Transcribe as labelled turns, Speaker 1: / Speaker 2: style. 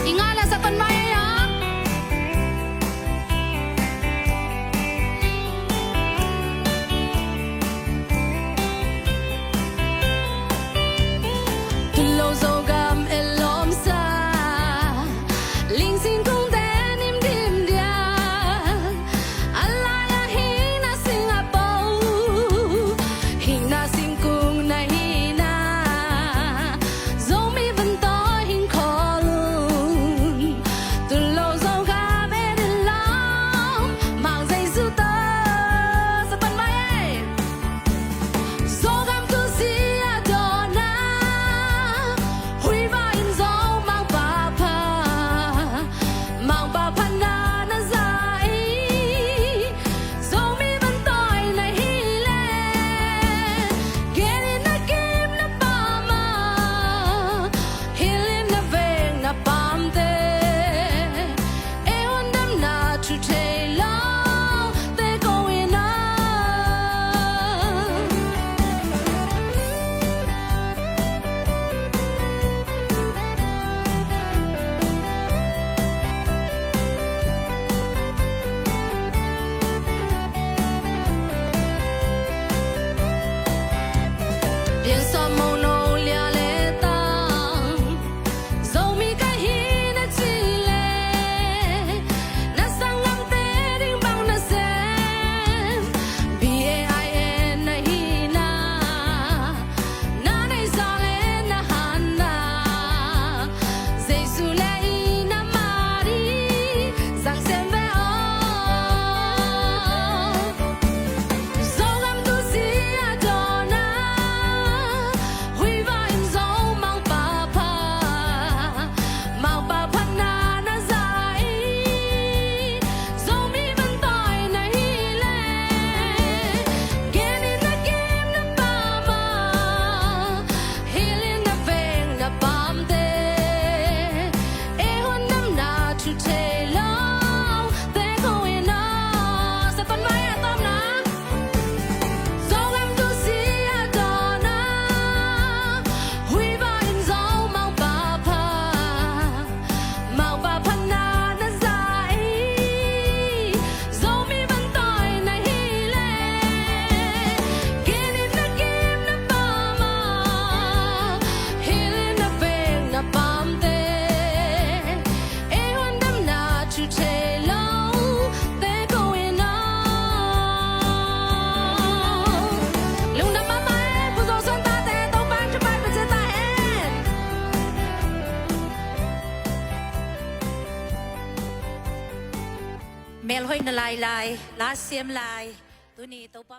Speaker 1: Ingala sa tanmaya ya. Tulo zogam elom sa ling sing kung denim dim dia. Alaya hina Singapore hina sing kung na hina zomi bentoy hin kolun tulo zogam elom mang zay su ta sa tanmaya zogam tu si adona hui ba in zo mang ba pa na na zai zomi bentoy na hile get in the game na pa ma healing na veng na pam te e wondam na to take long they going on 变色朦胧亮嘞当，走米开黑那起来，那上岸得顶帮那山，BAIN 那伊那，那内上嘞那汉那，谁输嘞那马里，上山呗哦。Zogam tu si adona hui va in zo mang ba pa na na zai zomi ban toy na hile get in the game na pa ma healing the vein na pam te e hon nam na to take long they going on sa ton mai atom na Zogam tu si adona hui va in zo mang ba pa na na zai zomi ban toy na hile get in the game na pa ma healing the vein na pam te e hon nam na to take long they going on လုံနမမိုင်ပူဇော်စွမ်းသားတဲ့သုံးပန်းတစ်ပိုက်မချစ်တဲ့ဟန်เมลห้อยนลายลายลาเสียมลายตัวนี้ตัวป้า